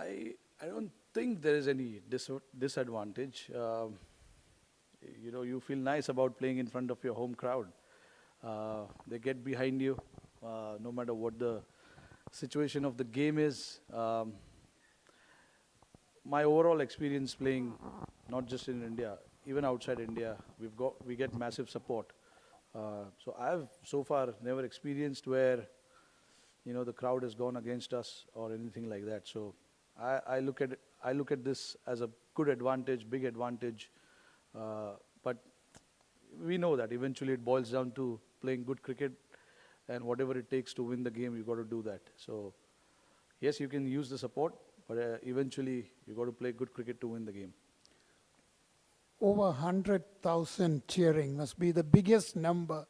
I don't think there is any disadvantage. You feel nice about playing in front of your home crowd. They get behind you, no matter what the situation of the game is. My overall experience playing, not just in India, even outside India, we get massive support. So I've so far never experienced where the crowd has gone against us or anything like that. So I look at this as a good advantage, big advantage. But we know that eventually it boils down to playing good cricket, and whatever it takes to win the game, you got to do that. So yes, you can use the support, but eventually you got to play good cricket to win the game. Over 100,000 cheering must be the biggest number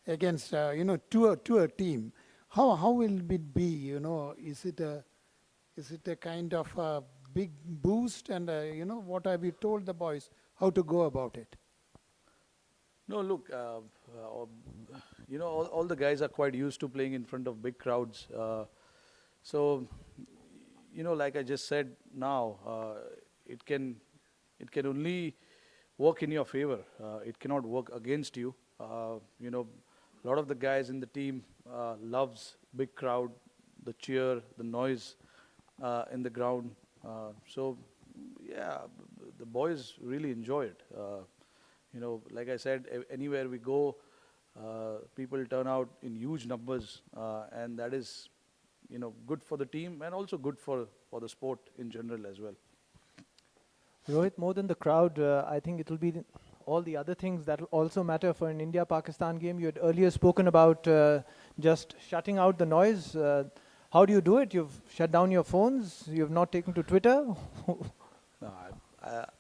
against to a team. How will it be? Is it a kind of a big boost? And what have you told the boys how to go about it? No, look, all the guys are quite used to playing in front of big crowds. So, like I just said now, it can only work in your favor. It cannot work against you. A lot of the guys in the team loves big crowd, the cheer, the noise in the ground. So, yeah, the boys really enjoy it. Like I said, anywhere we go, people turn out in huge numbers, and that is, good for the team and also good for the sport in general as well. Rohit, more than the crowd, I think it will be all the other things that will also matter for an India-Pakistan game. You had earlier spoken about just shutting out the noise. How do you do it? You've shut down your phones? You've not taken to Twitter? No,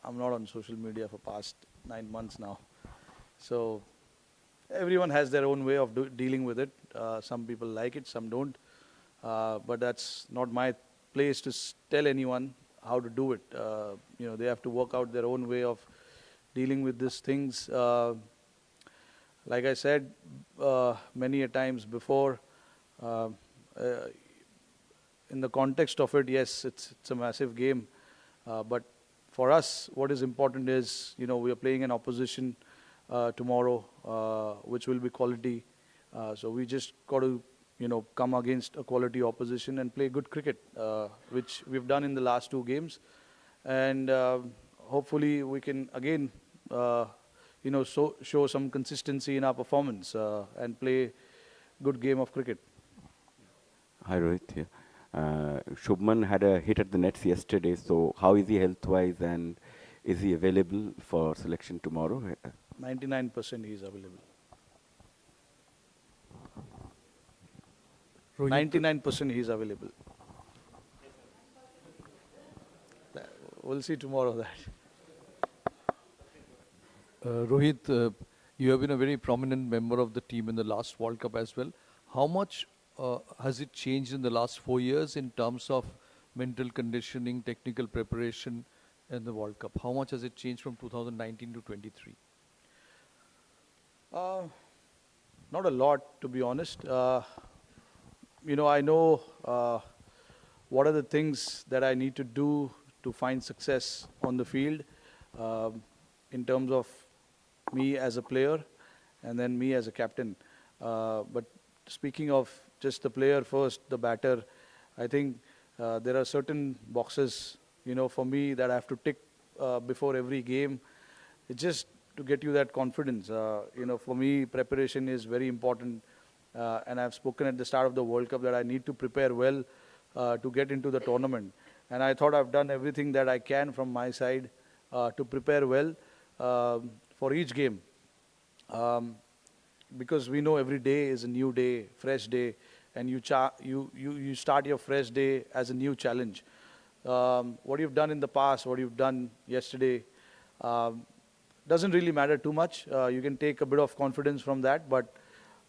I'm not on social media for past 9 months now. So everyone has their own way of dealing with it. Some people like it, some don't. But that's not my place to tell anyone how to do it. They have to work out their own way of dealing with these things. Like I said many a times before, in the context of it, yes, it's a massive game. But for us, what is important is, we are playing an opposition tomorrow, which will be quality. So we just got to, come against a quality opposition and play good cricket, which we've done in the last 2 games. And hopefully we can again, show some consistency in our performance and play good game of cricket. Hi Rohit here. Shubman had a hit at the nets yesterday, so how is he health-wise and is he available for selection tomorrow? 99% he is available. Rohit, 99% he is available. We'll see tomorrow that. Rohit, you have been a very prominent member of the team in the last World Cup as well. How much has it changed in the last 4 years in terms of mental conditioning, technical preparation in the World Cup? How much has it changed from 2019 to 23? Not a lot, to be honest. I know what are the things that I need to do to find success on the field, in terms of me as a player and then me as a captain. But speaking of just the player first, the batter, I think there are certain boxes, for me that I have to tick before every game. It's just to get you that confidence. For me, preparation is very important. And I've spoken at the start of the World Cup that I need to prepare well to get into the tournament. And I thought I've done everything that I can from my side to prepare well for each game. Because we know every day is a new day, fresh day, and you start your fresh day as a new challenge. What you've done in the past, what you've done yesterday, doesn't really matter too much. You can take a bit of confidence from that, but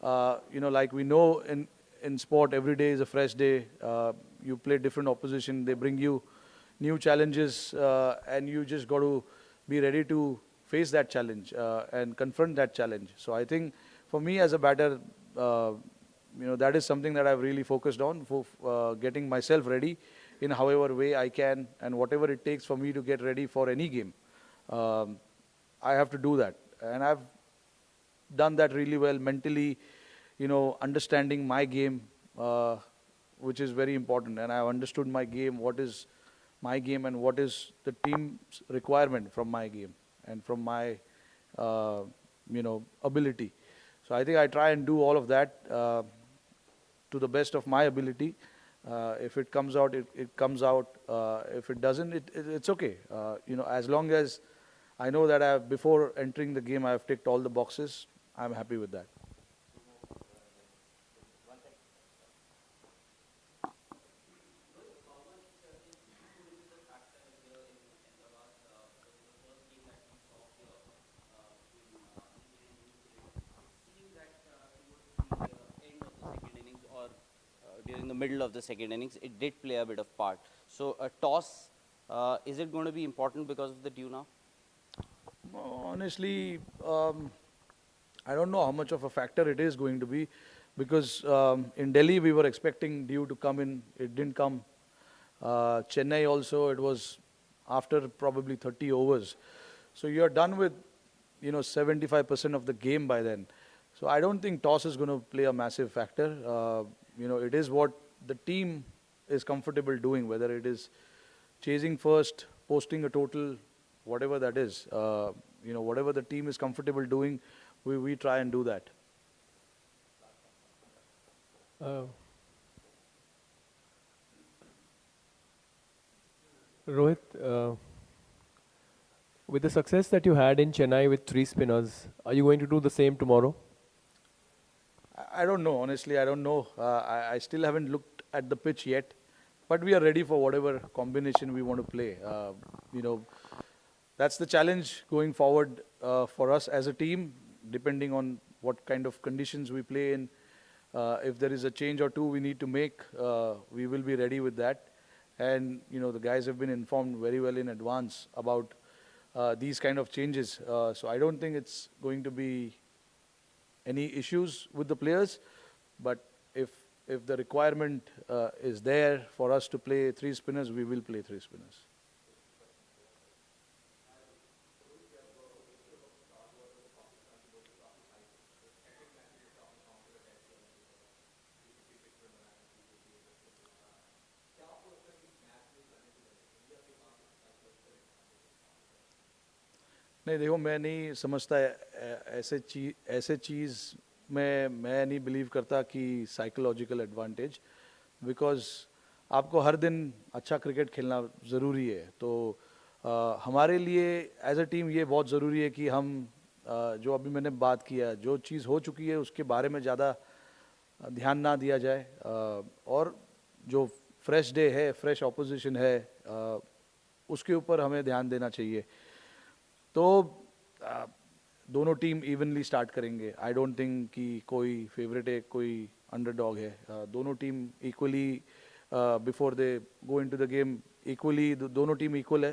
like we know in sport, every day is a fresh day. You play different opposition, they bring you new challenges, and you just got to be ready to face that challenge and confront that challenge. So I think for me as a batter, that is something that I've really focused on, for getting myself ready in however way I can, and whatever it takes for me to get ready for any game. I have to do that, and I've done that really well mentally, understanding my game, which is very important. And I've understood my game, what is my game and what is the team's requirement from my game and from my, ability. So I think I try and do all of that to the best of my ability. If it comes out, it comes out. If it doesn't, it's okay. As long as I know that before entering the game, I've ticked all the boxes, I'm happy with that. During the middle of the second innings, it did play a bit of part. So a toss, is it going to be important because of the dew now? Honestly, I don't know how much of a factor it is going to be, because in Delhi we were expecting dew to come in. It didn't come. Chennai also, it was after probably 30 overs. So you're done with 75% of the game by then. So I don't think toss is going to play a massive factor. It is what the team is comfortable doing, whether it is chasing first, posting a total, whatever that is. Whatever the team is comfortable doing, we try and do that. Rohit, with the success that you had in Chennai with 3 spinners, are you going to do the same tomorrow? I don't know, honestly, I don't know. I still haven't looked at the pitch yet, but we are ready for whatever combination we want to play. That's the challenge going forward for us as a team, depending on what kind of conditions we play in. If there is a change or two we need to make, we will be ready with that. And, the guys have been informed very well in advance about these kind of changes. So I don't think it's going to be any issues with the players, but if the requirement is there for us to play 3 spinners, we will play 3 spinners. नहीं देखो, मैं नहीं समझता ऐसे चीज़ में मैं नहीं believe करता कि साइकोलॉजिकल एडवांटेज, बिकॉज आपको हर दिन अच्छा क्रिकेट खेलना ज़रूरी है. तो हमारे लिए एज अ टीम ये बहुत ज़रूरी है कि हम जो अभी मैंने बात किया, जो चीज़ हो चुकी है उसके बारे में ज़्यादा ध्यान ना दिया जाए, और जो फ्रेश डे है, फ्रेश ऑपोजिशन है, उसके ऊपर हमें ध्यान देना चाहिए. तो दोनों टीम इवनली स्टार्ट करेंगे. आई डोंट थिंक कि कोई फेवरेट है, कोई अंडरडॉग है. दोनों team equally before they go into the game, equally दोनों टीम इक्वल है.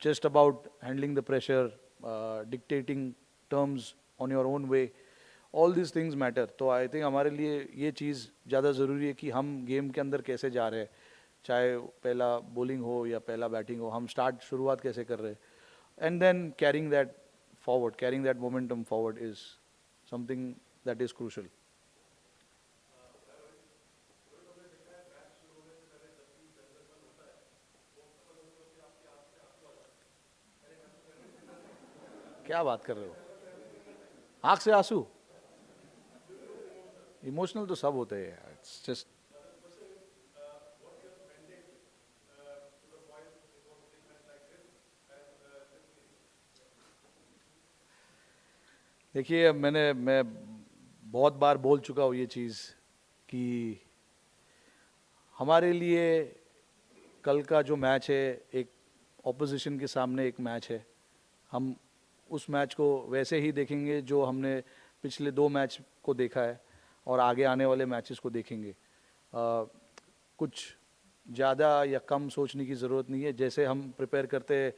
Just about handling the pressure, dictating terms on your own way, all this things matter. तो I think हमारे लिए ये चीज़ ज़्यादा ज़रूरी है कि हम गेम के अंदर कैसे जा रहे हैं, चाहे पहला बॉलिंग हो या पहला बैटिंग हो, हम शुरुआत कैसे कर रहे हैं. And then carrying that forward, carrying that momentum forward is something that is crucial. क्या बात कर रहे हो? आंख से आंसू? इमोशनल तो सब होते हैं. इट्स जस्ट देखिए, मैं बहुत बार बोल चुका हूँ ये चीज़ कि हमारे लिए कल का जो मैच है एक ऑपोजिशन के सामने एक मैच है. हम उस मैच को वैसे ही देखेंगे जो हमने पिछले 2 मैच को देखा है और आगे आने वाले मैचेस को देखेंगे. कुछ ज़्यादा या कम सोचने की ज़रूरत नहीं है. जैसे हम प्रिपेयर करते हैं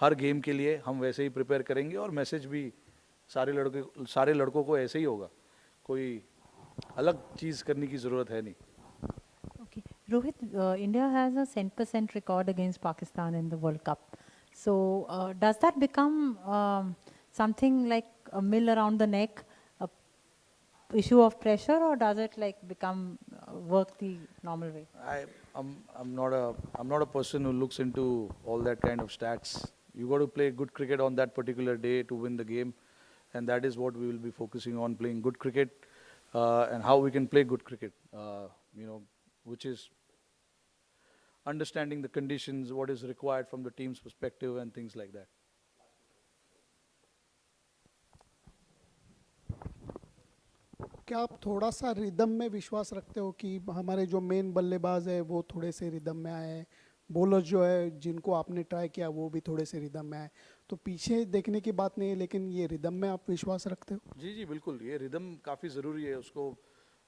हर गेम के लिए, हम वैसे ही प्रिपेयर करेंगे, और मैसेज भी सारे लड़कों को ऐसे ही होगा. कोई अलग चीज़ करने की ज़रूरत है नहीं. Rohit, India has a 100% record against Pakistan in the World Cup. So does that become something like a mill around the neck, a issue of pressure, or does it like become work the normal way? I'm not a person who looks into all that kind of stats. You got to play good cricket on that particular day to win the game, and that is what we will be focusing on: playing good cricket and how we can play good cricket. Which is understanding the conditions, what is required from the team's perspective, and things like that. क्या आप थोड़ा सा rhythm में विश्वास रखते हो कि हमारे जो मेन बल्लेबाज है वो थोड़े से रिदम में आए, बॉलर्स जो है जिनको आपने ट्राई किया वो भी थोड़े से रिदम में आए, तो पीछे देखने की बात नहीं है, लेकिन ये रिदम में आप विश्वास रखते हो? जी जी बिल्कुल, ये रिदम काफ़ी ज़रूरी है. उसको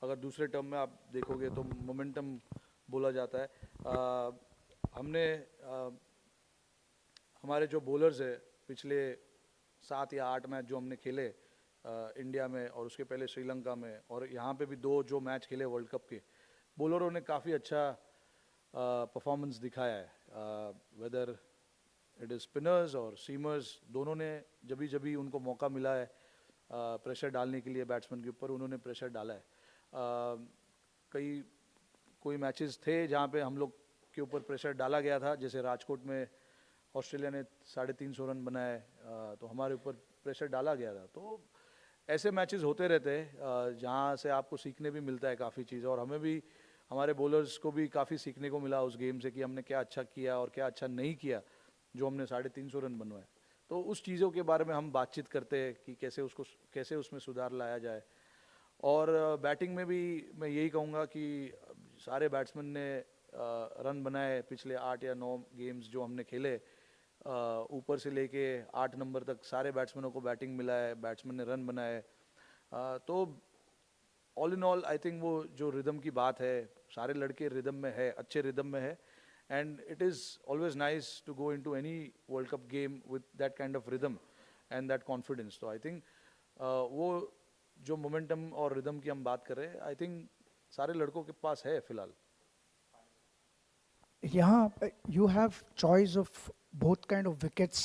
अगर दूसरे टर्म में आप देखोगे तो मोमेंटम बोला जाता है. हमारे जो बॉलर्स है पिछले 7 या 8 मैच जो हमने खेले इंडिया में और उसके पहले श्रीलंका में और यहाँ पे भी 2 जो मैच खेले वर्ल्ड कप के, बॉलरों ने काफ़ी अच्छा परफॉर्मेंस दिखाया है. वेदर इट इज़ स्पिनर्स और सीमर्स, दोनों ने जब उनको मौका मिला है प्रेशर डालने के लिए बैट्समैन के ऊपर, उन्होंने प्रेशर डाला है. कोई मैचेस थे जहाँ पे हम लोग के ऊपर प्रेशर डाला गया था, जैसे राजकोट में ऑस्ट्रेलिया ने 350 रन बनाए, तो हमारे ऊपर प्रेशर डाला गया था. तो ऐसे मैचेस होते रहते हैं जहाँ से आपको सीखने भी मिलता है काफ़ी चीज़, और हमें भी, हमारे बॉलर्स को भी काफ़ी सीखने को मिला उस गेम से कि हमने क्या अच्छा किया और क्या अच्छा नहीं किया जो हमने 350 रन बनवाए. तो उस चीज़ों के बारे में हम बातचीत करते हैं कि कैसे उसमें सुधार लाया जाए. और बैटिंग में भी मैं यही कहूँगा कि सारे बैट्समैन ने रन बनाए पिछले 8 या 9 गेम्स जो हमने खेले, ऊपर से लेके 8 नंबर तक सारे बैट्समैनों को बैटिंग मिला है, बैट्समैन ने रन बनाए. तो all in all I think वो जो रिदम की बात है, सारे लड़के रिदम में है, अच्छे रिदम में है, and it is always nice to go into any world cup game with that kind of rhythm and that confidence. तो आई थिंक वो जो मोमेंटम और रिदम की हम बात कर रहे हैं, आई थिंक सारे लड़कों के पास है फिलहाल. Yeah, you have choice of both kind of wickets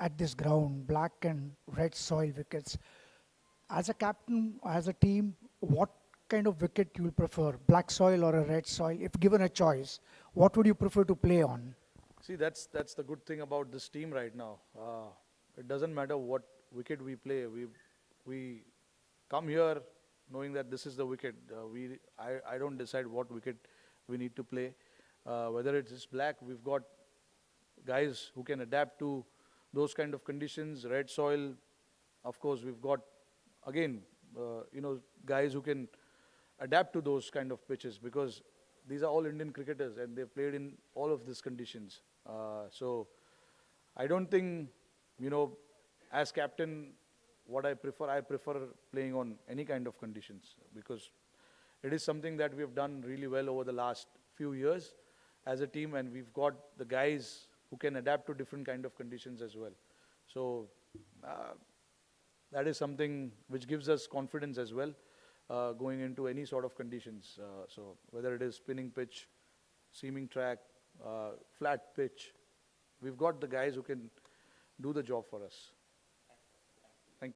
at this ground, black and red soil wickets. As a captain, as a team, what kind of wicket you will prefer, black soil or a red soil? If given a choice, what would you prefer to play on? See, that's the good thing about this team right now. It doesn't matter what wicket we play. We come here knowing that this is the wicket. I don't decide what wicket we need to play. Whether it is black, we've got guys who can adapt to those kind of conditions. Red soil, of course, we've got again, guys who can adapt to those kind of pitches, because these are all Indian cricketers and they've played in all of these conditions. So I don't think, as captain, what I prefer playing on any kind of conditions, because it is something that we have done really well over the last few years as a team, and we've got the guys who can adapt to different kind of conditions as well. So that is something which gives us confidence as well, going into any sort of conditions. So whether it is spinning pitch, seaming track, flat pitch, we've got the guys who can do the job for us.